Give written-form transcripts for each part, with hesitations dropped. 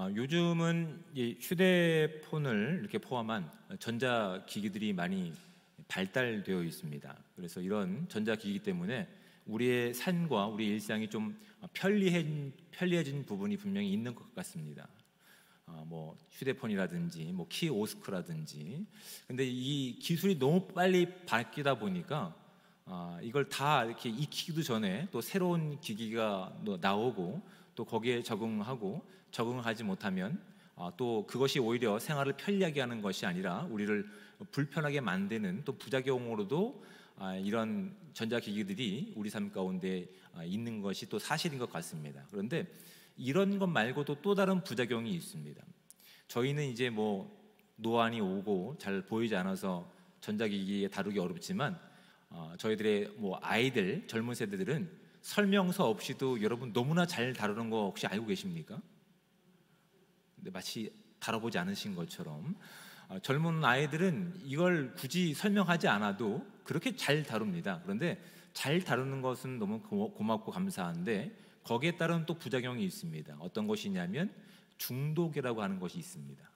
요즘은 이 휴대폰을 이렇게 포함한 전자기기들이 많이 발달되어 있습니다. 그래서 이런 전자기기 때문에 우리의 삶과 우리 일상이 좀 편리해진 부분이 분명히 있는 것 같습니다. 뭐 휴대폰이라든지 뭐 키오스크라든지. 근데 이 기술이 너무 빨리 바뀌다 보니까 이걸 다 이렇게 익히기도 전에 또 새로운 기기가 나오고 또 거기에 적응하지 못하면 또 그것이 오히려 생활을 편리하게 하는 것이 아니라 우리를 불편하게 만드는 또 부작용으로도 이런 전자기기들이 우리 삶 가운데 있는 것이 또 사실인 것 같습니다. 그런데 이런 것 말고도 또 다른 부작용이 있습니다. 저희는 이제 뭐 노안이 오고 잘 보이지 않아서 전자기기에 다루기 어렵지만 저희들의 뭐 아이들, 젊은 세대들은 설명서 없이도 여러분 너무나 잘 다루는 거 혹시 알고 계십니까? 근데 마치 다뤄보지 않으신 것처럼 젊은 아이들은 이걸 굳이 설명하지 않아도 그렇게 잘 다룹니다. 그런데 잘 다루는 것은 너무 고맙고 감사한데 거기에 따른 또 부작용이 있습니다. 어떤 것이냐면 중독이라고 하는 것이 있습니다.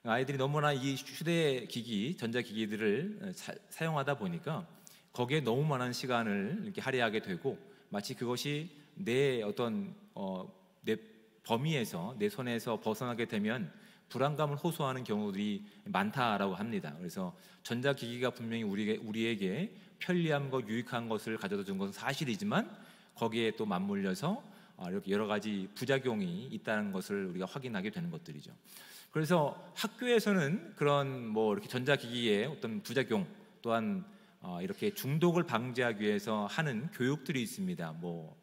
아이들이 너무나 이 휴대기기, 전자기기들을 사용하다 보니까 거기에 너무 많은 시간을 이렇게 할애하게 되고 마치 그것이 내 어떤 내 범위에서, 내 손에서 벗어나게 되면 불안감을 호소하는 경우들이 많다라고 합니다. 그래서 전자기기가 분명히 우리에게 편리함과 유익한 것을 가져다 준 것은 사실이지만 거기에 또 맞물려서 이렇게 여러 가지 부작용이 있다는 것을 우리가 확인하게 되는 것들이죠. 그래서 학교에서는 그런 뭐 이렇게 전자기기의 어떤 부작용 또한 이렇게 중독을 방지하기 위해서 하는 교육들이 있습니다. 뭐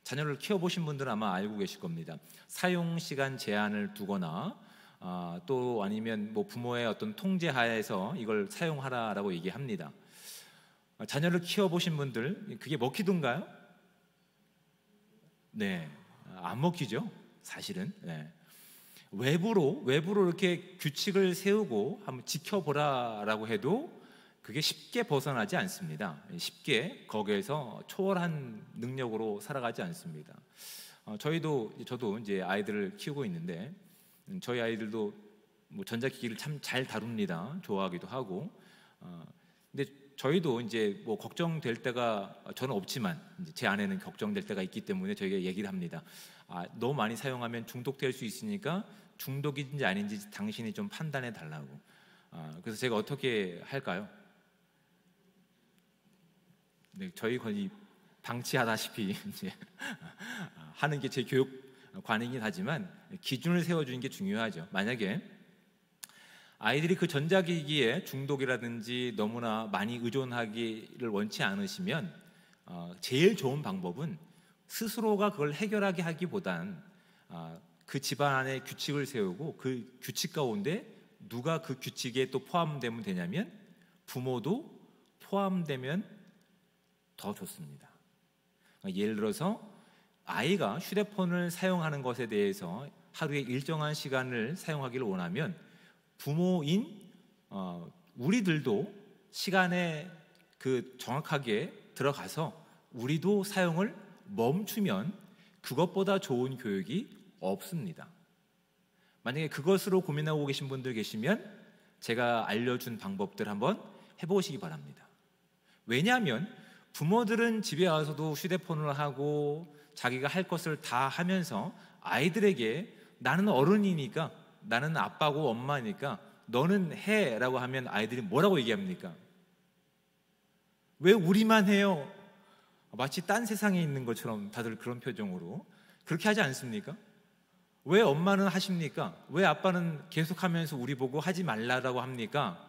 자녀를 키워보신 분들은 아마 알고 계실 겁니다. 사용 시간 제한을 두거나 또 아니면 뭐 부모의 어떤 통제하에서 이걸 사용하라라고 얘기합니다. 자녀를 키워보신 분들 그게 먹히던가요? 네, 안 먹히죠. 사실은. 네. 외부로 이렇게 규칙을 세우고 한번 지켜보라라고 해도 그게 쉽게 벗어나지 않습니다. 쉽게 거기에서 초월한 능력으로 살아가지 않습니다. 저도 이제 아이들을 키우고 있는데 저희 아이들도 뭐 전자기기를 참 잘 다룹니다. 좋아하기도 하고. 근데 저희도 이제 뭐 걱정될 때가 저는 없지만 이제 제 아내는 걱정될 때가 있기 때문에 저희가 얘기를 합니다. 너무 많이 사용하면 중독될 수 있으니까 중독인지 아닌지 당신이 좀 판단해 달라고. 그래서 제가 어떻게 할까요? 네, 저희 거의 방치하다시피 이제 하는 게 제 교육관이긴 하지만 기준을 세워주는 게 중요하죠. 만약에 아이들이 그 전자기기에 중독이라든지 너무나 많이 의존하기를 원치 않으시면 제일 좋은 방법은 스스로가 그걸 해결하게 하기보단 그 집안 안에 규칙을 세우고 그 규칙 가운데 누가 그 규칙에 또 포함되면 되냐면 부모도 포함되면 더 좋습니다. 예를 들어서 아이가 휴대폰을 사용하는 것에 대해서 하루에 일정한 시간을 사용하기를 원하면 부모인 우리들도 시간에 그 정확하게 들어가서 우리도 사용을 멈추면 그것보다 좋은 교육이 없습니다. 만약에 그것으로 고민하고 계신 분들 계시면 제가 알려준 방법들 한번 해보시기 바랍니다. 왜냐하면 부모들은 집에 와서도 휴대폰을 하고 자기가 할 것을 다 하면서 아이들에게 나는 어른이니까, 나는 아빠고 엄마니까 너는 해 라고 하면 아이들이 뭐라고 얘기합니까? 왜 우리만 해요? 마치 딴 세상에 있는 것처럼 다들 그런 표정으로 그렇게 하지 않습니까? 왜 엄마는 하십니까? 왜 아빠는 계속하면서 우리 보고 하지 말라고 합니까?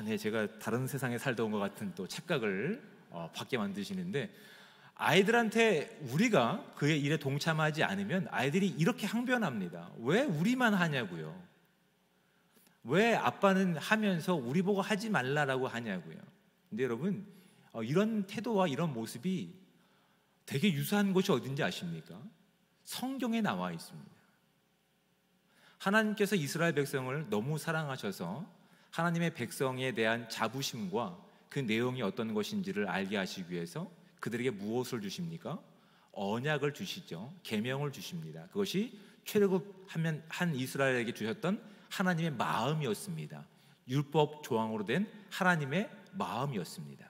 네, 제가 다른 세상에 살다 온 것 같은 또 착각을 받게 만드시는데 아이들한테 우리가 그의 일에 동참하지 않으면 아이들이 이렇게 항변합니다. 왜 우리만 하냐고요? 왜 아빠는 하면서 우리 보고 하지 말라라고 하냐고요? 근데 여러분 이런 태도와 이런 모습이 되게 유사한 곳이 어딘지 아십니까? 성경에 나와 있습니다. 하나님께서 이스라엘 백성을 너무 사랑하셔서 하나님의 백성에 대한 자부심과 그 내용이 어떤 것인지를 알게 하시기 위해서 그들에게 무엇을 주십니까? 언약을 주시죠. 계명을 주십니다. 그것이 출애굽하면 한 이스라엘에게 주셨던 하나님의 마음이었습니다. 율법 조항으로 된 하나님의 마음이었습니다.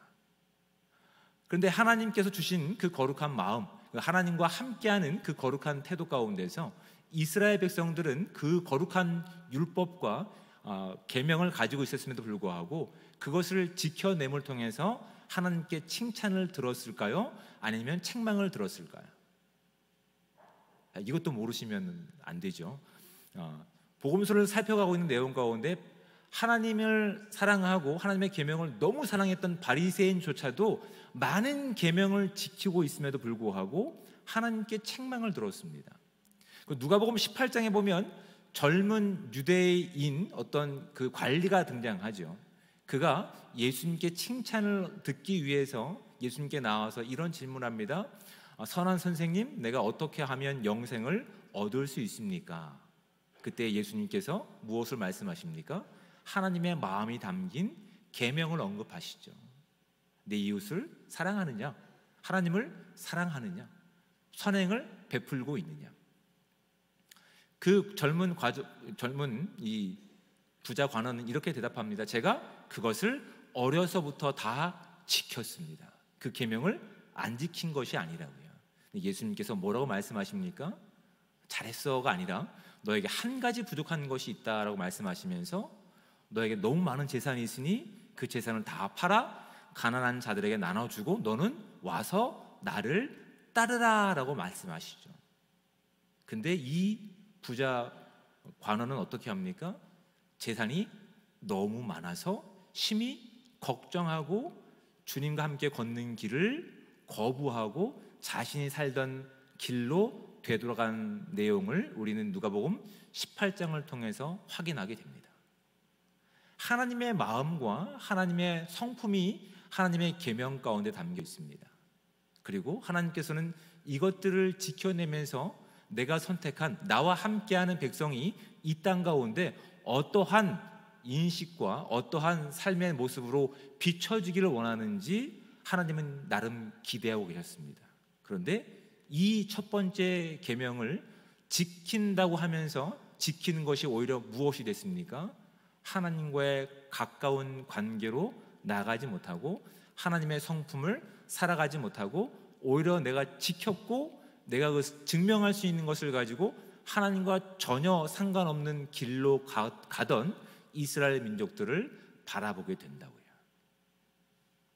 그런데 하나님께서 주신 그 거룩한 마음, 하나님과 함께하는 그 거룩한 태도 가운데서 이스라엘 백성들은 그 거룩한 율법과 계명을 가지고 있었음에도 불구하고 그것을 지켜냄을 통해서 하나님께 칭찬을 들었을까요? 아니면 책망을 들었을까요? 이것도 모르시면 안 되죠. 복음서를 살펴가고 있는 내용 가운데 하나님을 사랑하고 하나님의 계명을 너무 사랑했던 바리새인조차도 많은 계명을 지키고 있음에도 불구하고 하나님께 책망을 들었습니다. 누가복음 18장에 보면 젊은 유대인 어떤 그 관리가 등장하죠. 그가 예수님께 칭찬을 듣기 위해서 예수님께 나와서 이런 질문합니다. 선한 선생님, 내가 어떻게 하면 영생을 얻을 수 있습니까? 그때 예수님께서 무엇을 말씀하십니까? 하나님의 마음이 담긴 계명을 언급하시죠. 내 이웃을 사랑하느냐? 하나님을 사랑하느냐? 선행을 베풀고 있느냐? 그 젊은 이 부자 관원은 이렇게 대답합니다. 제가 그것을 어려서부터 다 지켰습니다. 그 계명을 안 지킨 것이 아니라고요. 예수님께서 뭐라고 말씀하십니까? 잘했어가 아니라 너에게 한 가지 부족한 것이 있다라고 말씀하시면서 너에게 너무 많은 재산이 있으니 그 재산을 다 팔아 가난한 자들에게 나눠주고 너는 와서 나를 따르라 라고 말씀하시죠. 근데 이 부자 관원은 어떻게 합니까? 재산이 너무 많아서 심히 걱정하고 주님과 함께 걷는 길을 거부하고 자신이 살던 길로 되돌아간 내용을 우리는 누가복음 18장을 통해서 확인하게 됩니다. 하나님의 마음과 하나님의 성품이 하나님의 계명 가운데 담겨 있습니다. 그리고 하나님께서는 이것들을 지켜내면서 내가 선택한 나와 함께하는 백성이 이 땅 가운데 어떠한 인식과 어떠한 삶의 모습으로 비춰지기를 원하는지 하나님은 나름 기대하고 계셨습니다. 그런데 이 첫 번째 계명을 지킨다고 하면서 지키는 것이 오히려 무엇이 됐습니까? 하나님과의 가까운 관계로 나가지 못하고 하나님의 성품을 살아가지 못하고 오히려 내가 지켰고 내가 그 증명할 수 있는 것을 가지고 하나님과 전혀 상관없는 길로 가던 이스라엘 민족들을 바라보게 된다고요.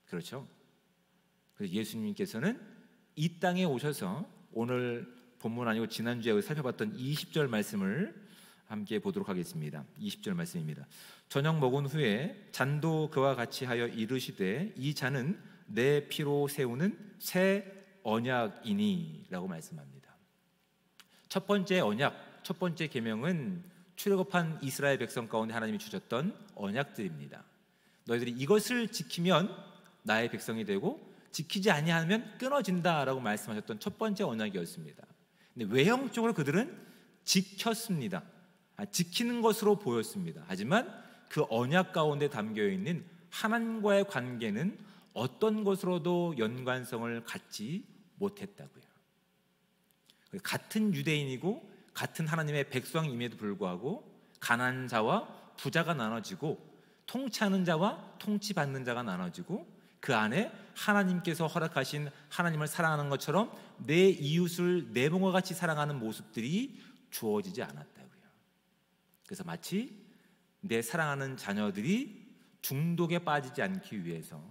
그렇죠? 그래서 예수님께서는 이 땅에 오셔서 오늘 본문 아니고 지난주에 살펴봤던 20절 말씀을 함께 보도록 하겠습니다. 20절 말씀입니다. 저녁 먹은 후에 잔도 그와 같이 하여 이르시되 이 잔은 내 피로 세우는 새 언약이니 라고 말씀합니다. 첫 번째 언약, 첫 번째 계명은 출애굽한 이스라엘 백성 가운데 하나님이 주셨던 언약들입니다. 너희들이 이것을 지키면 나의 백성이 되고 지키지 아니하면 끊어진다라고 말씀하셨던 첫 번째 언약이었습니다. 근데 외형적으로 그들은 지켰습니다. 지키는 것으로 보였습니다. 하지만 그 언약 가운데 담겨 있는 하나님과의 관계는 어떤 것으로도 연관성을 갖지 못했다고요. 같은 유대인이고 같은 하나님의 백성임에도 불구하고 가난한 자와 부자가 나눠지고 통치하는 자와 통치받는 자가 나눠지고 그 안에 하나님께서 허락하신 하나님을 사랑하는 것처럼 내 이웃을 내 몸과 같이 사랑하는 모습들이 주어지지 않았다고요. 그래서 마치 내 사랑하는 자녀들이 중독에 빠지지 않기 위해서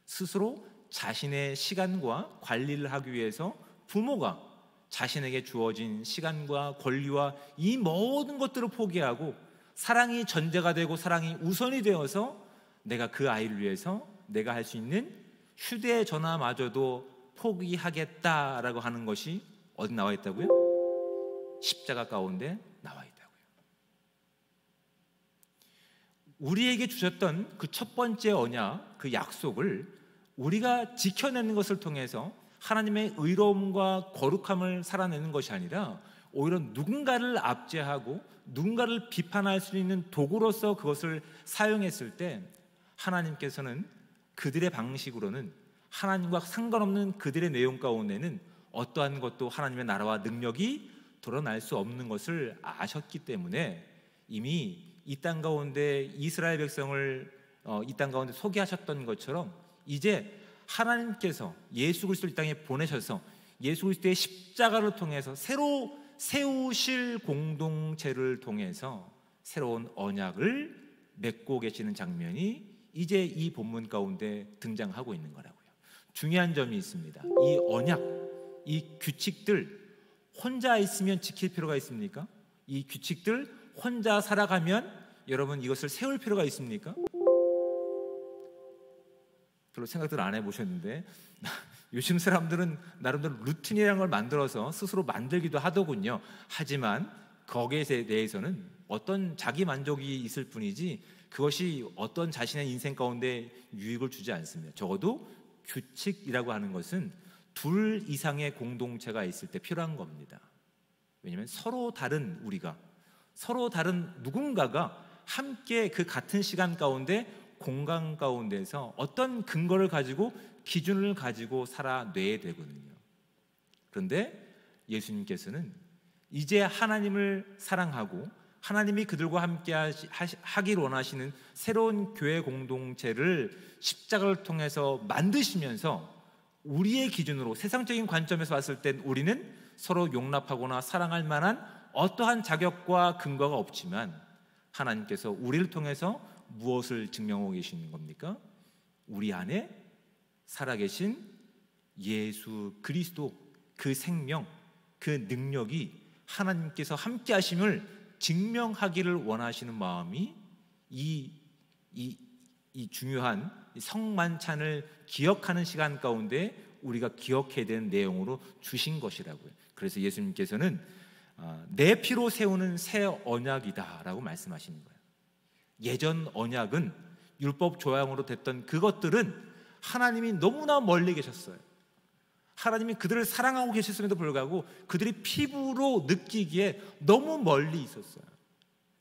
스스로 자신의 시간과 관리를 하기 위해서 부모가 자신에게 주어진 시간과 권리와 이 모든 것들을 포기하고 사랑이 전제가 되고 사랑이 우선이 되어서 내가 그 아이를 위해서 내가 할 수 있는 휴대전화마저도 포기하겠다라고 하는 것이 어디 나와 있다고요? 십자가 가운데 나와 있다고요. 우리에게 주셨던 그 첫 번째 언약, 그 약속을 우리가 지켜내는 것을 통해서 하나님의 의로움과 거룩함을 살아내는 것이 아니라 오히려 누군가를 압제하고 누군가를 비판할 수 있는 도구로서 그것을 사용했을 때 하나님께서는 그들의 방식으로는 하나님과 상관없는 그들의 내용 가운데는 어떠한 것도 하나님의 나라와 능력이 드러날 수 없는 것을 아셨기 때문에 이미 이 땅 가운데 이스라엘 백성을 이 땅 가운데 소개하셨던 것처럼 이제 하나님께서 예수 그리스도를 이 땅에 보내셔서 예수 그리스도의 십자가를 통해서 새로 세우실 공동체를 통해서 새로운 언약을 맺고 계시는 장면이 이제 이 본문 가운데 등장하고 있는 거라고요. 중요한 점이 있습니다. 이 언약, 이 규칙들 혼자 있으면 지킬 필요가 있습니까? 이 규칙들 혼자 살아가면 여러분 이것을 세울 필요가 있습니까? 별로 생각들 안 해보셨는데 요즘 사람들은 나름대로 루틴이라는 걸 만들어서 스스로 만들기도 하더군요. 하지만 거기에 대해서는 어떤 자기 만족이 있을 뿐이지 그것이 어떤 자신의 인생 가운데 유익을 주지 않습니다. 적어도 규칙이라고 하는 것은 둘 이상의 공동체가 있을 때 필요한 겁니다. 왜냐하면 서로 다른 우리가, 서로 다른 누군가가 함께 그 같은 시간 가운데 공간 가운데서 어떤 근거를 가지고 기준을 가지고 살아내야 되거든요. 그런데 예수님께서는 이제 하나님을 사랑하고 하나님이 그들과 함께 하길 원하시는 새로운 교회 공동체를 십자가를 통해서 만드시면서 우리의 기준으로 세상적인 관점에서 봤을 땐 우리는 서로 용납하거나 사랑할 만한 어떠한 자격과 근거가 없지만 하나님께서 우리를 통해서 무엇을 증명하고 계시는 겁니까? 우리 안에 살아계신 예수 그리스도, 그 생명, 그 능력이 하나님께서 함께 하심을 증명하기를 원하시는 마음이 이 중요한 성만찬을 기억하는 시간 가운데 우리가 기억해야 되는 내용으로 주신 것이라고요. 그래서 예수님께서는 내 피로 세우는 새 언약이다라고 말씀하시는 거예요. 예전 언약은 율법 조항으로 됐던 그것들은 하나님이 너무나 멀리 계셨어요. 하나님이 그들을 사랑하고 계셨음에도 불구하고 그들이 피부로 느끼기에 너무 멀리 있었어요.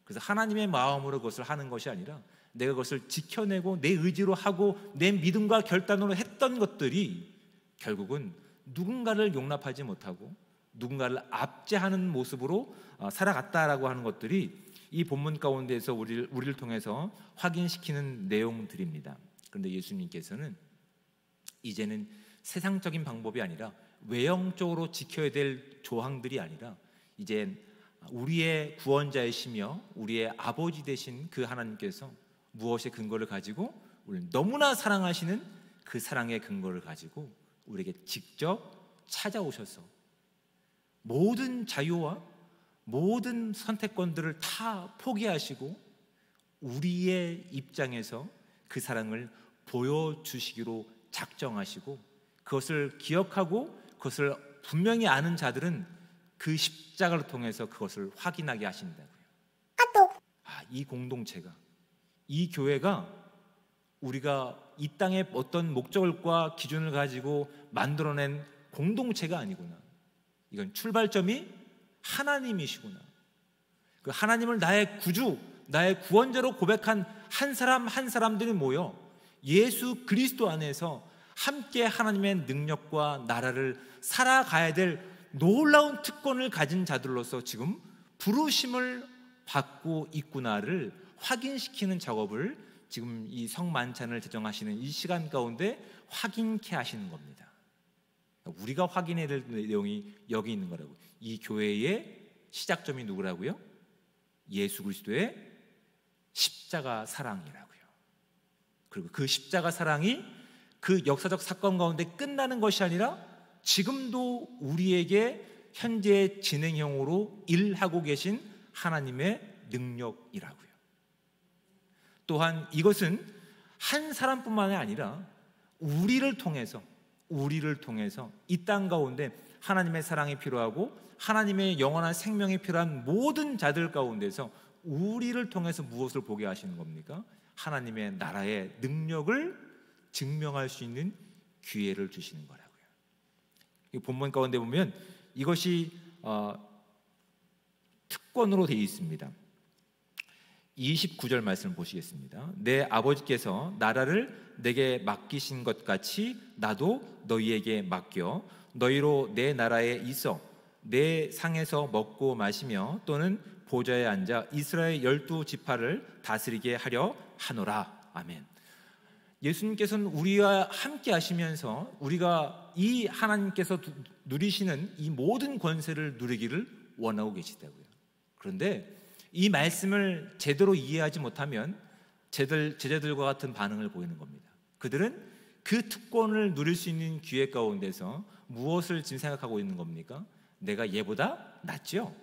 그래서 하나님의 마음으로 그것을 하는 것이 아니라 내가 그것을 지켜내고 내 의지로 하고 내 믿음과 결단으로 했던 것들이 결국은 누군가를 용납하지 못하고 누군가를 압제하는 모습으로 살아갔다라고 하는 것들이 이 본문 가운데에서 우리를 통해서 확인시키는 내용들입니다. 그런데 예수님께서는 이제는 세상적인 방법이 아니라 외형적으로 지켜야 될 조항들이 아니라 이제 우리의 구원자이시며 우리의 아버지 되신 그 하나님께서 무엇의 근거를 가지고 우리를 너무나 사랑하시는 그 사랑의 근거를 가지고 우리에게 직접 찾아오셔서 모든 자유와 모든 선택권들을 다 포기하시고 우리의 입장에서 그 사랑을 보여주시기로 작정하시고 그것을 기억하고 그것을 분명히 아는 자들은 그 십자가를 통해서 그것을 확인하게 하신다고요. 이 공동체가, 이 교회가 우리가 이 땅에 어떤 목적과 기준을 가지고 만들어낸 공동체가 아니구나. 이건 출발점이 하나님이시구나. 그 하나님을 나의 구주, 나의 구원자로 고백한 한 사람 한 사람들이 모여 예수 그리스도 안에서 함께 하나님의 능력과 나라를 살아가야 될 놀라운 특권을 가진 자들로서 지금 부르심을 받고 있구나를 확인시키는 작업을 지금 이 성만찬을 제정하시는 이 시간 가운데 확인케 하시는 겁니다. 우리가 확인해야 될 내용이 여기 있는 거라고요. 이 교회의 시작점이 누구라고요? 예수 그리스도의 십자가 사랑이라고요. 그리고 그 십자가 사랑이 그 역사적 사건 가운데 끝나는 것이 아니라 지금도 우리에게 현재 진행형으로 일하고 계신 하나님의 능력이라고요. 또한 이것은 한 사람뿐만이 아니라 우리를 통해서 이 땅 가운데 하나님의 사랑이 필요하고 하나님의 영원한 생명이 필요한 모든 자들 가운데서 우리를 통해서 무엇을 보게 하시는 겁니까? 하나님의 나라의 능력을 증명할 수 있는 기회를 주시는 거라고요. 이 본문 가운데 보면 이것이 특권으로 되어 있습니다. 29절 말씀을 보시겠습니다. 내 아버지께서 나라를 내게 맡기신 것 같이 나도 너희에게 맡겨 너희로 내 나라에 있어 내 상에서 먹고 마시며 또는 보좌에 앉아 이스라엘 12지파를 다스리게 하려 하노라. 아멘. 예수님께서는 우리와 함께 하시면서 우리가 이 하나님께서 누리시는 이 모든 권세를 누리기를 원하고 계시다고요. 그런데 이 말씀을 제대로 이해하지 못하면 제자들과 같은 반응을 보이는 겁니다. 그들은 그 특권을 누릴 수 있는 기회 가운데서 무엇을 지금 생각하고 있는 겁니까? 내가 얘보다 낫죠.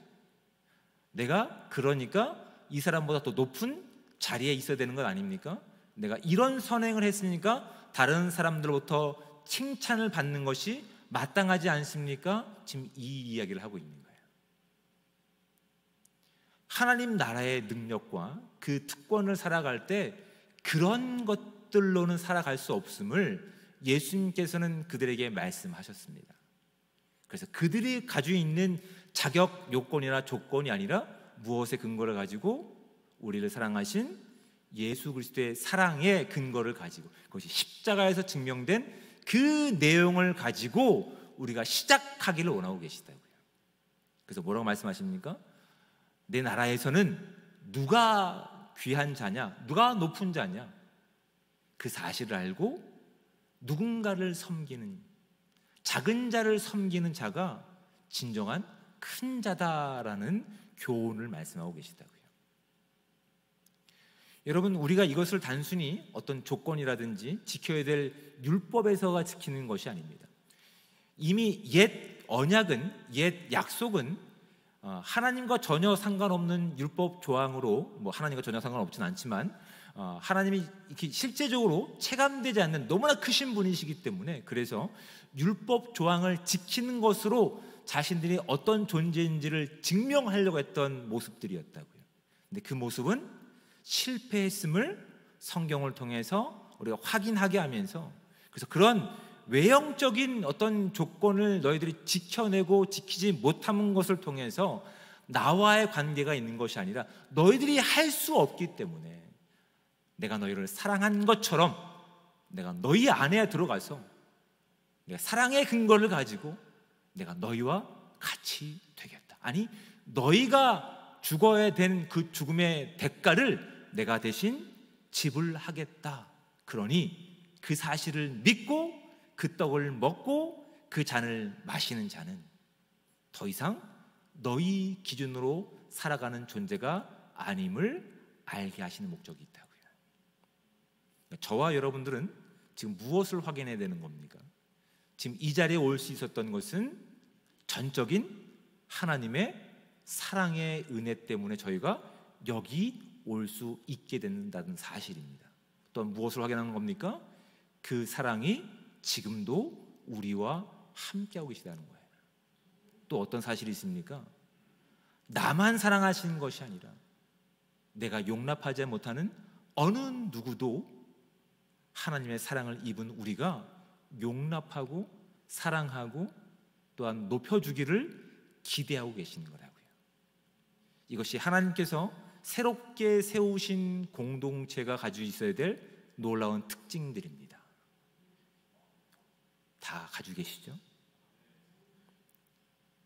내가 그러니까 이 사람보다 더 높은 자리에 있어야 되는 것 아닙니까? 내가 이런 선행을 했으니까 다른 사람들로부터 칭찬을 받는 것이 마땅하지 않습니까? 지금 이 이야기를 하고 있는 거예요. 하나님 나라의 능력과 그 특권을 살아갈 때 그런 것들로는 살아갈 수 없음을 예수님께서는 그들에게 말씀하셨습니다. 그래서 그들이 가지고 있는 자격 요건이나 조건이 아니라 무엇의 근거를 가지고 우리를 사랑하신 예수 그리스도의 사랑의 근거를 가지고 그것이 십자가에서 증명된 그 내용을 가지고 우리가 시작하기를 원하고 계시다고요. 그래서 뭐라고 말씀하십니까? 내 나라에서는 누가 귀한 자냐, 누가 높은 자냐, 그 사실을 알고 누군가를 섬기는, 작은 자를 섬기는 자가 진정한 큰 자다라는 교훈을 말씀하고 계시다고요. 여러분, 우리가 이것을 단순히 어떤 조건이라든지 지켜야 될 율법에서가 지키는 것이 아닙니다. 이미 옛 언약은, 옛 약속은 하나님과 전혀 상관없는 율법 조항으로, 하나님과 전혀 상관없지는 않지만 하나님이 이렇게 실제적으로 체감되지 않는 너무나 크신 분이시기 때문에, 그래서 율법 조항을 지키는 것으로 자신들이 어떤 존재인지를 증명하려고 했던 모습들이었다고요. 근데 그 모습은 실패했음을 성경을 통해서 우리가 확인하게 하면서, 그래서 그런 외형적인 어떤 조건을 너희들이 지켜내고 지키지 못한 것을 통해서 나와의 관계가 있는 것이 아니라 너희들이 할 수 없기 때문에 내가 너희를 사랑한 것처럼 내가 너희 안에 들어가서 내가 사랑의 근거를 가지고 내가 너희와 같이 되겠다. 아니, 너희가 죽어야 되는 그 죽음의 대가를 내가 대신 지불하겠다. 그러니 그 사실을 믿고 그 떡을 먹고 그 잔을 마시는 자는 더 이상 너희 기준으로 살아가는 존재가 아님을 알게 하시는 목적이 있다고요. 저와 여러분들은 지금 무엇을 확인해야 되는 겁니까? 지금 이 자리에 올 수 있었던 것은 전적인 하나님의 사랑의 은혜 때문에 저희가 여기 올 수 있게 된다는 사실입니다. 또 무엇을 확인하는 겁니까? 그 사랑이 지금도 우리와 함께하고 계시다는 거예요. 또 어떤 사실이 있습니까? 나만 사랑하시는 것이 아니라 내가 용납하지 못하는 어느 누구도 하나님의 사랑을 입은 우리가 용납하고 사랑하고 또한 높여주기를 기대하고 계시는 거라고요. 이것이 하나님께서 새롭게 세우신 공동체가 가지고 있어야 될 놀라운 특징들입니다. 다 가지고 계시죠?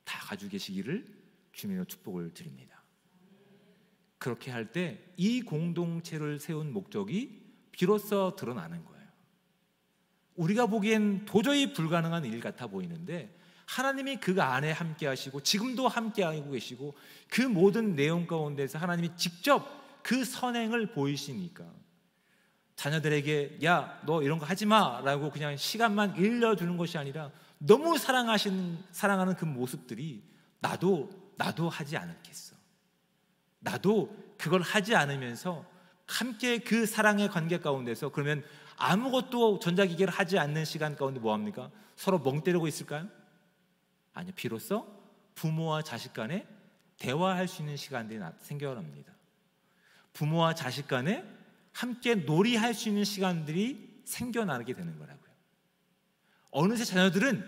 다 가지고 계시기를 주님의 축복을 드립니다. 그렇게 할 때 이 공동체를 세운 목적이 비로소 드러나는 거예요. 우리가 보기엔 도저히 불가능한 일 같아 보이는데 하나님이 그 안에 함께 하시고 지금도 함께 하고 계시고 그 모든 내용 가운데서 하나님이 직접 그 선행을 보이시니까 자녀들에게 야, 너 이런 거 하지 마 라고 그냥 시간만 일러주는 것이 아니라 너무 사랑하는 그 모습들이 나도 하지 않겠어. 나도 그걸 하지 않으면서 함께 그 사랑의 관계 가운데서 그러면 아무것도 전자기기를 하지 않는 시간 가운데 뭐합니까? 서로 멍 때리고 있을까요? 아니요. 비로소 부모와 자식 간에 대화할 수 있는 시간들이 생겨납니다. 부모와 자식 간에 함께 놀이할 수 있는 시간들이 생겨나게 되는 거라고요. 어느새 자녀들은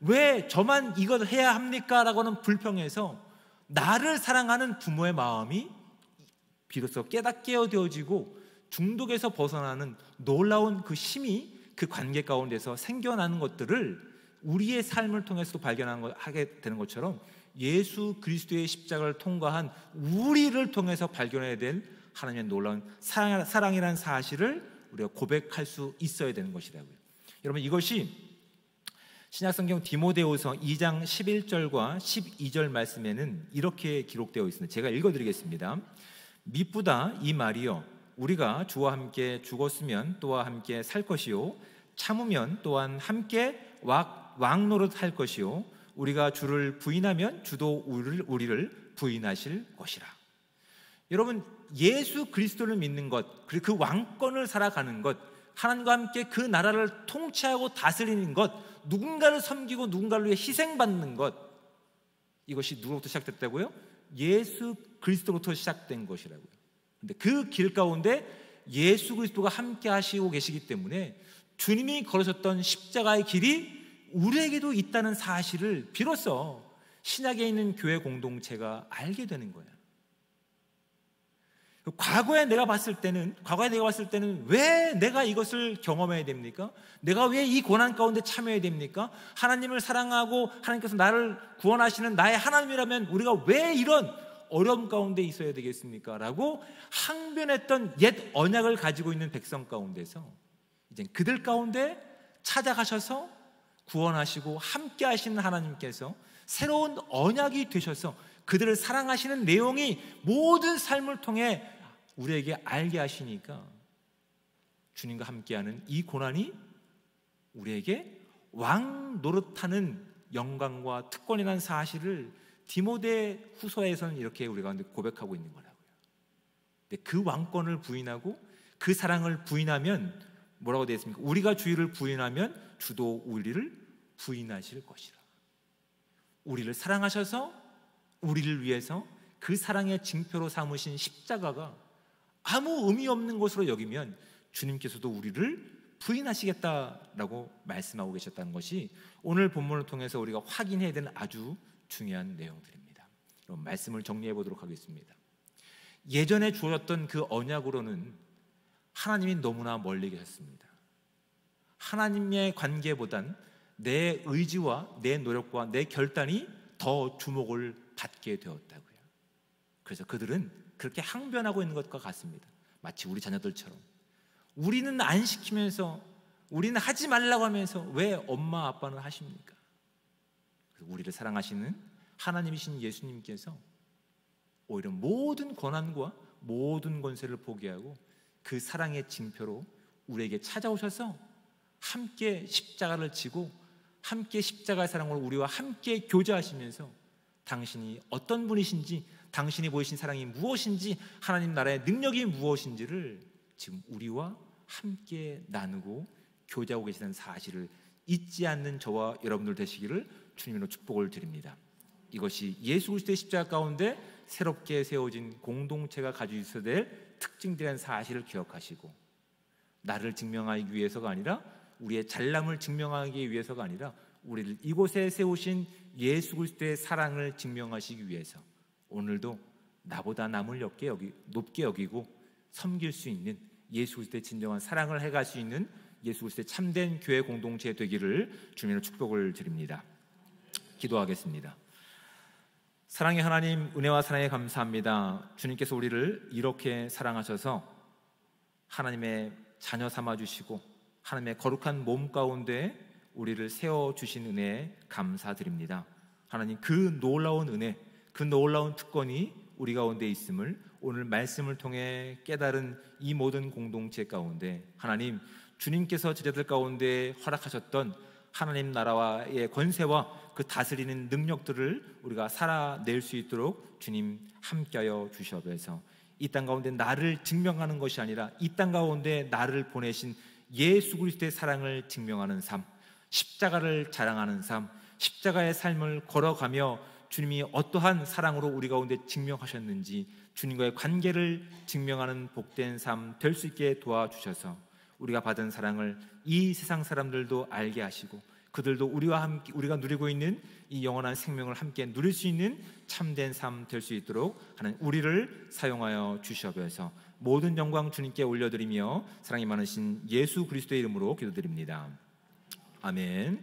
왜 저만 이걸 해야 합니까? 라고는 불평해서 나를 사랑하는 부모의 마음이 비로소 깨닫게 되어지고 중독에서 벗어나는 놀라운 그 힘이 그 관계 가운데서 생겨나는 것들을 우리의 삶을 통해서도 발견하게 되는 것처럼 예수 그리스도의 십자가를 통과한 우리를 통해서 발견해야 될 하나님의 놀라운 사랑이라는 사실을 우리가 고백할 수 있어야 되는 것이라고요. 여러분, 이것이 신약성경 디모데후서 2장 11절과 12절 말씀에는 이렇게 기록되어 있습니다. 제가 읽어드리겠습니다. 미쁘다 이 말이요, 우리가 주와 함께 죽었으면 또한 함께 살 것이요, 참으면 또한 함께 왕노릇 할 것이요, 우리가 주를 부인하면 주도 우리를 부인하실 것이라. 여러분, 예수 그리스도를 믿는 것, 그리고 그 왕권을 살아가는 것, 하나님과 함께 그 나라를 통치하고 다스리는 것, 누군가를 섬기고 누군가를 위해 희생받는 것, 이것이 누구로부터 시작됐다고요? 예수 그리스도로부터 시작된 것이라고요. 근데 그 길 가운데 예수 그리스도가 함께 하시고 계시기 때문에 주님이 걸으셨던 십자가의 길이 우리에게도 있다는 사실을 비로소 신약에 있는 교회 공동체가 알게 되는 거예요. 과거에 내가 봤을 때는 왜 내가 이것을 경험해야 됩니까? 내가 왜 이 고난 가운데 참여해야 됩니까? 하나님을 사랑하고 하나님께서 나를 구원하시는 나의 하나님이라면 우리가 왜 이런 어려움 가운데 있어야 되겠습니까? 라고 항변했던 옛 언약을 가지고 있는 백성 가운데서 이제 그들 가운데 찾아가셔서 구원하시고 함께 하시는 하나님께서 새로운 언약이 되셔서 그들을 사랑하시는 내용이 모든 삶을 통해 우리에게 알게 하시니까 주님과 함께하는 이 고난이 우리에게 왕 노릇하는 영광과 특권이라는 사실을 디모데 후서에서는 이렇게 우리가 고백하고 있는 거라고요. 근데 그 왕권을 부인하고 그 사랑을 부인하면 뭐라고 되어 있습니까? 우리가 주를 부인하면 주도 우리를 부인하실 것이라. 우리를 사랑하셔서 우리를 위해서 그 사랑의 징표로 삼으신 십자가가 아무 의미 없는 것으로 여기면 주님께서도 우리를 부인하시겠다라고 말씀하고 계셨다는 것이 오늘 본문을 통해서 우리가 확인해야 되는 아주 중요한 내용들입니다. 그럼 말씀을 정리해 보도록 하겠습니다. 예전에 주어졌던 그 언약으로는 하나님이 너무나 멀리 계셨습니다. 하나님의 관계보단 내 의지와 내 노력과 내 결단이 더 주목을 받게 되었다고요. 그래서 그들은 그렇게 항변하고 있는 것과 같습니다. 마치 우리 자녀들처럼 우리는 안 시키면서, 우리는 하지 말라고 하면서 왜 엄마 아빠는 하십니까? 우리를 사랑하시는 하나님이신 예수님께서 오히려 모든 권한과 모든 권세를 포기하고 그 사랑의 징표로 우리에게 찾아오셔서 함께 십자가를 지고 함께 십자가의 사랑으로 우리와 함께 교제하시면서 당신이 어떤 분이신지, 당신이 보이신 사랑이 무엇인지, 하나님 나라의 능력이 무엇인지를 지금 우리와 함께 나누고 교제하고 계시는 사실을 잊지 않는 저와 여러분들 되시기를 주님으로 축복을 드립니다. 이것이 예수 그리스도의 십자가 가운데 새롭게 세워진 공동체가 가지고 있어야 될 특징들이라는 사실을 기억하시고, 나를 증명하기 위해서가 아니라, 우리의 잘남을 증명하기 위해서가 아니라, 우리를 이곳에 세우신 예수 그리스도의 사랑을 증명하시기 위해서 오늘도 나보다 남을 높게 여기고 섬길 수 있는 예수 그리스도의 진정한 사랑을 해갈 수 있는 예수 그리스도의 참된 교회 공동체 되기를 주님으로 축복을 드립니다. 기도하겠습니다. 사랑의 하나님, 은혜와 사랑에 감사합니다. 주님께서 우리를 이렇게 사랑하셔서 하나님의 자녀 삼아주시고 하나님의 거룩한 몸 가운데 우리를 세워주신 은혜에 감사드립니다. 하나님, 그 놀라운 은혜, 그 놀라운 특권이 우리 가운데 있음을 오늘 말씀을 통해 깨달은 이 모든 공동체 가운데 하나님, 주님께서 제자들 가운데 허락하셨던 하나님 나라와의 권세와 그 다스리는 능력들을 우리가 살아낼 수 있도록 주님 함께하여 주시옵소서. 이 땅 가운데 나를 증명하는 것이 아니라 이 땅 가운데 나를 보내신 예수 그리스도의 사랑을 증명하는 삶, 십자가를 자랑하는 삶, 십자가의 삶을 걸어가며 주님이 어떠한 사랑으로 우리 가운데 증명하셨는지 주님과의 관계를 증명하는 복된 삶 될 수 있게 도와주셔서 우리가 받은 사랑을 이 세상 사람들도 알게 하시고 그들도 우리와 함께, 우리가 누리고 있는 이 영원한 생명을 함께 누릴 수 있는 참된 삶 될 수 있도록 하는 우리를 사용하여 주시옵소서. 모든 영광 주님께 올려드리며 사랑이 많으신 예수 그리스도의 이름으로 기도드립니다. 아멘.